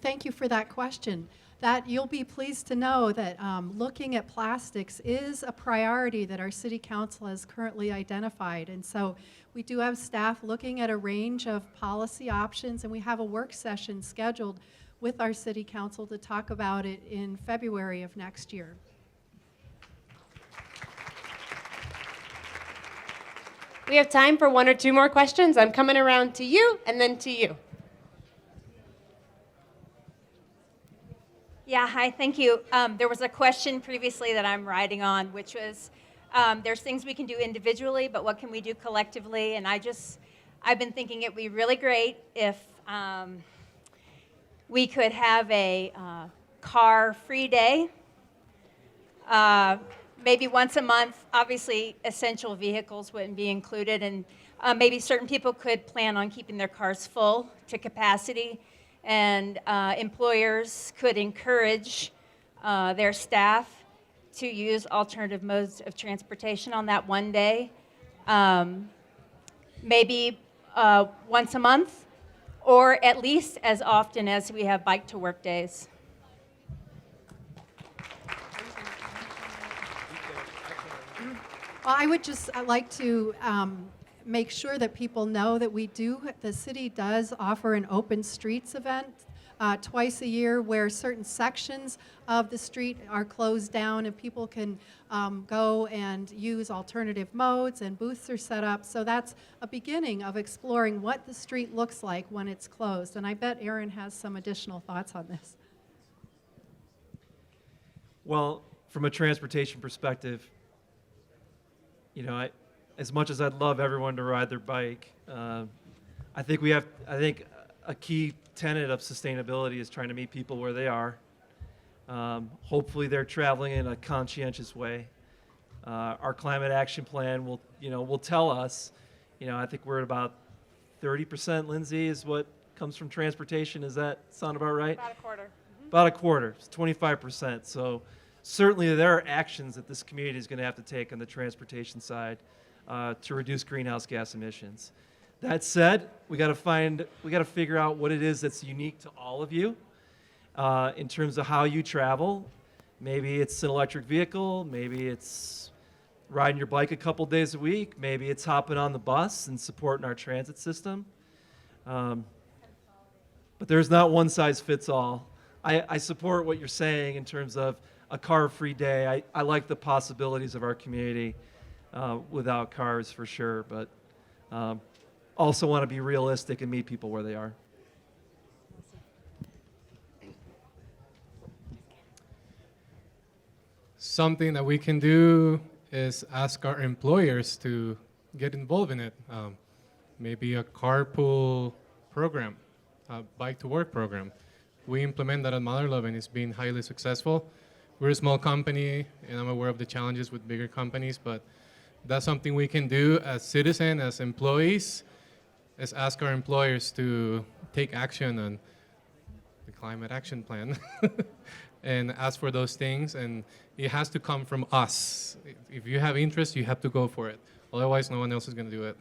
Thank you for that question. That you'll be pleased to know that looking at plastics is a priority that our City Council has currently identified. And so we do have staff looking at a range of policy options, and we have a work session scheduled with our City Council to talk about it in February of next year. We have time for 1 or 2 more questions. I'm coming around to you and then to you. Yeah, hi, thank you. There was a question previously that I'm riding on, which was there's things we can do individually, but what can we do collectively? And I've been thinking it'd be really great if we could have a car-free day, maybe once a month. Obviously, essential vehicles wouldn't be included, and maybe certain people could plan on keeping their cars full to capacity, and employers could encourage their staff to use alternative modes of transportation on that one day, maybe once a month, or at least as often as we have bike to work days. Well, I would just like to make sure that people know that the city does offer an open streets event twice a year, where certain sections of the street are closed down and people can go and use alternative modes, and booths are set up. So that's a beginning of exploring what the street looks like when it's closed. And I bet Aaron has some additional thoughts on this. Well, from a transportation perspective, as much as I'd love everyone to ride their bike, I think a key tenet of sustainability is trying to meet people where they are. Hopefully they're traveling in a conscientious way. Our climate action plan will tell us, I think we're at about 30%, Lindsay, is what comes from transportation. Does that sound about right? About a quarter. Mm-hmm. About a quarter, it's 25%. So certainly there are actions that this community is going to have to take on the transportation side to reduce greenhouse gas emissions. That said, we got to figure out what it is that's unique to all of you in terms of how you travel. Maybe it's an electric vehicle, maybe it's riding your bike a couple days a week, maybe it's hopping on the bus and supporting our transit system. But there's not one size fits all. I support what you're saying in terms of a car-free day. I like the possibilities of our community without cars for sure, but also want to be realistic and meet people where they are. something that we can do is ask our employers to get involved in it. Maybe a carpool program, a bike to work program. We implement that at Mother Love and it's been highly successful. We're a small company and I'm aware of the challenges with bigger companies, but that's something we can do as citizens, as employees, is ask our employers to take action on the climate action plan and ask for those things. And it has to come from us. If you have interest, you have to go for it. Otherwise, no one else is going to do it.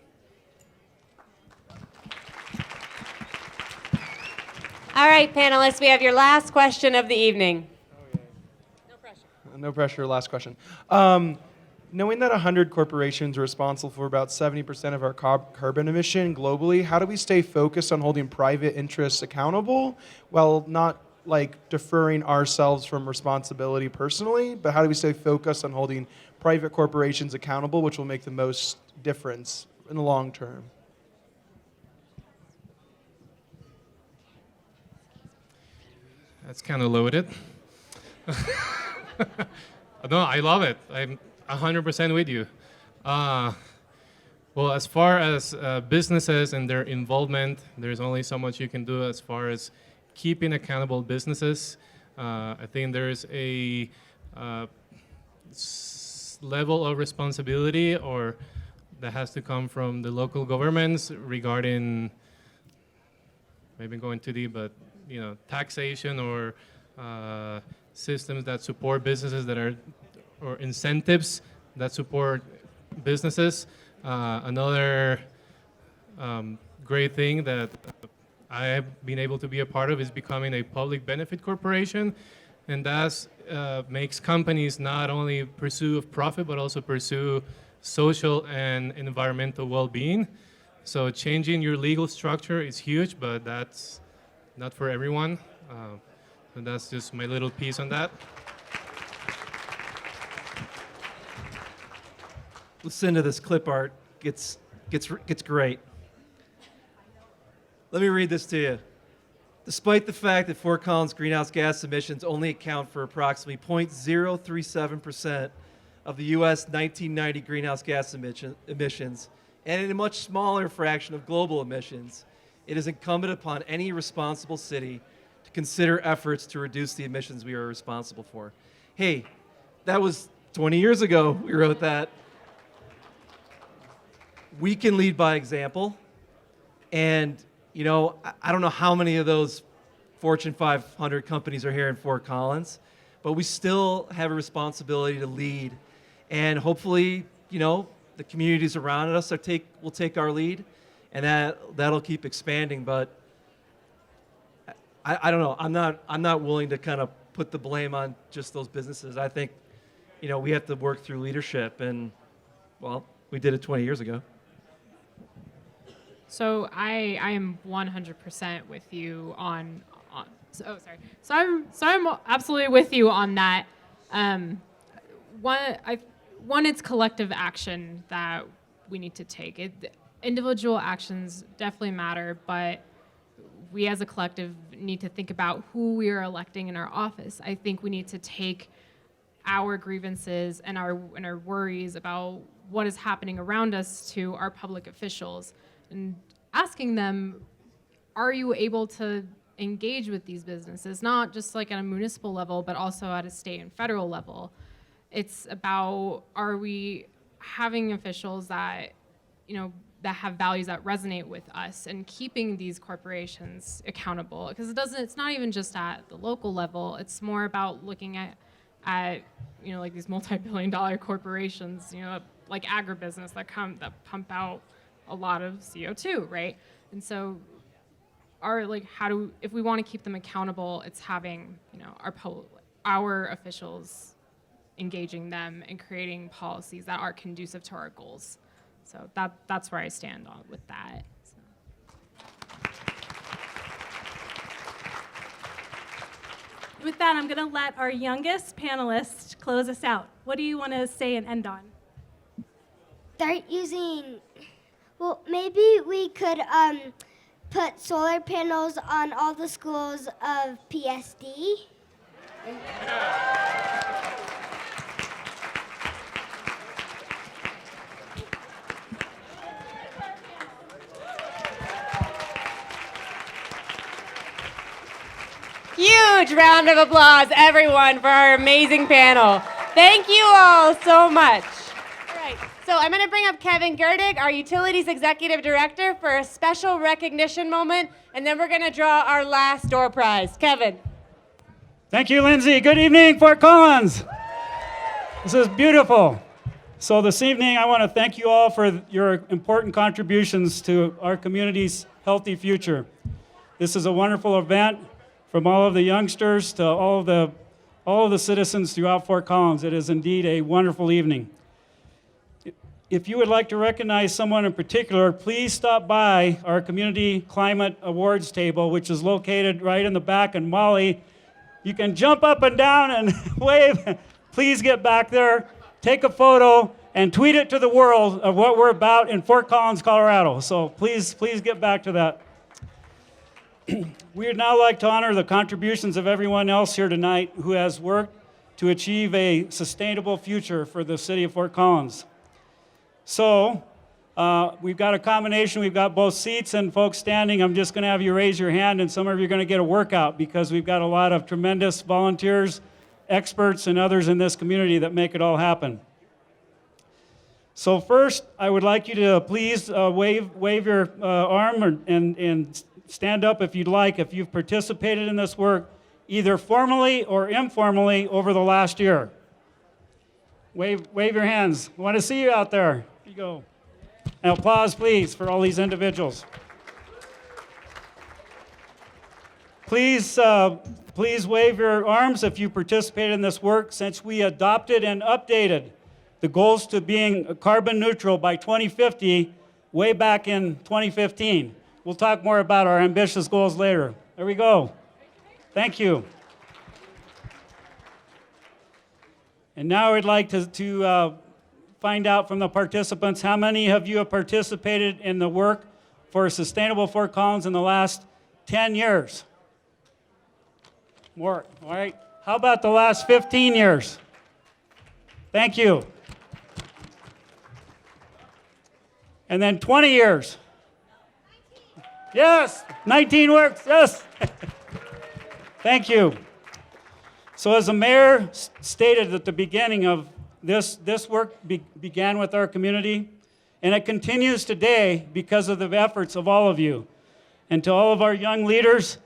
All right, panelists, we have your last question of the evening. No pressure, last question. Knowing that 100 corporations are responsible for about 70% of our carbon emission globally, how do we stay focused on holding private interests accountable while not like deferring ourselves from responsibility personally, but how do we stay focused on holding private corporations accountable, which will make the most difference in the long term? That's kind of loaded. No, I love it. I'm 100% with you. Well, as far as businesses and their involvement, there's only so much you can do as far as keeping accountable businesses. I think there's a level of responsibility or that has to come from the local governments regarding, maybe going too deep, but taxation or systems that support businesses that are, or incentives that support businesses. Another great thing that I have been able to be a part of is becoming a public benefit corporation, and that makes companies not only pursue profit but also pursue social and environmental well-being. So changing your legal structure is huge, but that's not for everyone. And that's just my little piece on that. Listen to this clip art. Gets great. Let me read this to you. Despite the fact that Fort Collins greenhouse gas emissions only account for approximately 0.037% of the U.S. 1990 greenhouse gas emissions, and a much smaller fraction of global emissions, it is incumbent upon any responsible city to consider efforts to reduce the emissions we are responsible for. Hey, that was 20 years ago we wrote that. We can lead by example, and I don't know how many of those Fortune 500 companies are here in Fort Collins, but we still have a responsibility to lead, and hopefully, the communities around us will take our lead, and that'll keep expanding. But I don't know. I'm not willing to kind of put the blame on just those businesses. I think, we have to work through leadership, and we did it 20 years ago. So I am 100% with you on So I'm absolutely with you on that. One, it's collective action that we need to take. Individual actions definitely matter, but we as a collective need to think about who we are electing in our office. I think we need to take our grievances and our worries about what is happening around us to our public officials and asking them, are you able to engage with these businesses, not just like at a municipal level, but also at a state and federal level? It's about, are we having officials that, that have values that resonate with us, and keeping these corporations accountable? Because it's not even just at the local level. It's more about looking at like these multi-billion-dollar corporations, like agribusiness that pump out a lot of CO2, right? And so if we want to keep them accountable, it's having, our officials engaging them and creating policies that are conducive to our goals. So that's where I stand on with that. With that, I'm going to let our youngest panelist close us out. What do you want to say and end on? Start using, maybe we could put solar panels on all the schools of PSD. huge round of applause, everyone, for our amazing panel. Thank you all so much. All right, so I'm going to bring up Kevin Gerdig, our Utilities Executive Director, for a special recognition moment, and then we're going to draw our last door prize. Kevin. Thank you, Lindsay. Good evening, Fort Collins. This is beautiful. So this evening, I want to thank you all for your important contributions to our community's healthy future. This is a wonderful event from all of the youngsters to all of the citizens throughout Fort Collins. It is indeed a wonderful evening. If you would like to recognize someone in particular, please stop by our Community Climate Awards table, which is located right in the back. And Molly, you can jump up and down and wave. Please get back there, take a photo, and tweet it to the world of what we're about in Fort Collins, Colorado. So please get back to that. We would now like to honor the contributions of everyone else here tonight who has worked to achieve a sustainable future for the city of Fort Collins. So we've got a combination. We've got both seats and folks standing. I'm just going to have you raise your hand, and some of you are going to get a workout because we've got a lot of tremendous volunteers, experts, and others in this community that make it all happen. So first, I would like you to please wave your arm and stand up if you'd like, if you've participated in this work, either formally or informally over the last year. Wave your hands. I want to see you out there. Here you go. And applause, please, for all these individuals. Please wave your arms if you participated in this work, since we adopted and updated the goals to being carbon neutral by 2050 way back in 2015. We'll talk more about our ambitious goals later. There we go. Thank you. And now I'd like to find out from the participants how many of you have participated in the work for Sustainable Fort Collins in the last 10 years. More, all right. How about the last 15 years? Thank you. And then 20 years. Yes, 19 works, yes. Thank you. So as the mayor stated at the beginning of this work began with our community, and it continues today because of the efforts of all of you. And to all of our young leaders,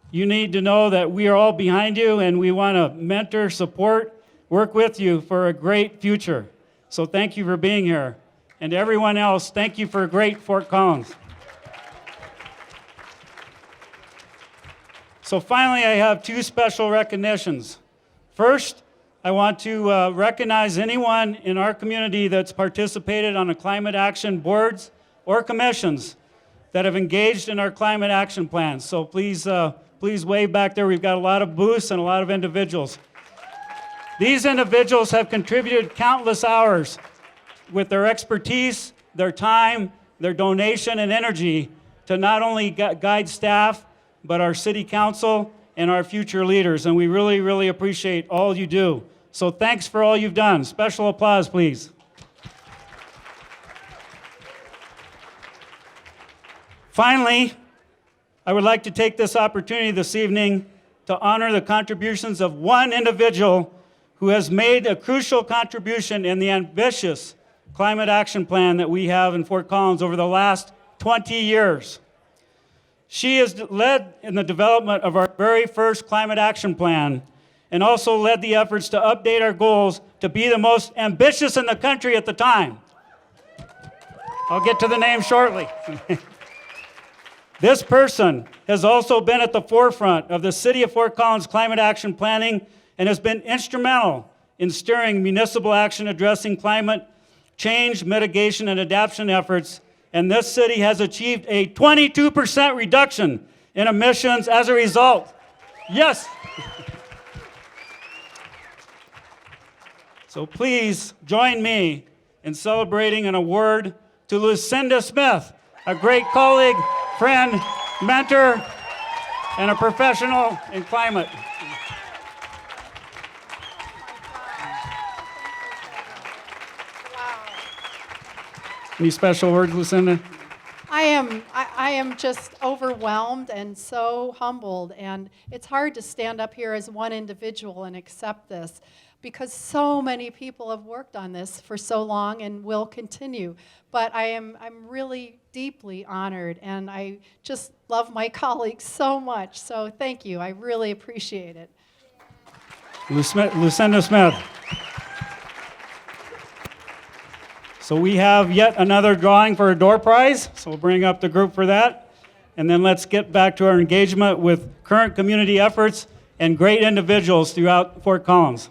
you need to know that we are all behind you, and we want to mentor, support, work with you for a great future. So thank you for being here. And to everyone else, thank you for a great Fort Collins. So finally, I have two special recognitions. First, I want to recognize anyone in our community that's participated on the climate action boards or commissions that have engaged in our climate action plans. So please wave back there. We've got a lot of booths and a lot of individuals. These individuals have contributed countless hours with their expertise, their time, their donation, and energy to not only guide staff, but our city council and our future leaders. And we really, really appreciate all you do. So thanks for all you've done. Special applause, please. Finally, I would like to take this opportunity this evening to honor the contributions of one individual who has made a crucial contribution in the ambitious climate action plan that we have in Fort Collins over the last 20 years. She has led in the development of our very first climate action plan and also led the efforts to update our goals to be the most ambitious in the country at the time. I'll get to the name shortly. This person has also been at the forefront of the City of Fort Collins climate action planning and has been instrumental in steering municipal action addressing climate change, mitigation, and adaptation efforts. And this city has achieved a 22% reduction in emissions as a result. Yes. So please join me in celebrating an award to Lucinda Smith, a great colleague, friend, mentor, and a professional in climate. Any special words, Lucinda? I am just overwhelmed and so humbled, and it's hard to stand up here as one individual and accept this because so many people have worked on this for so long and will continue. But I'm really deeply honored, and I just love my colleagues so much. So thank you. I really appreciate it. Lucinda Smith. So we have yet another drawing for a door prize. So we'll bring up the group for that. And then let's get back to our engagement with current community efforts and great individuals throughout Fort Collins.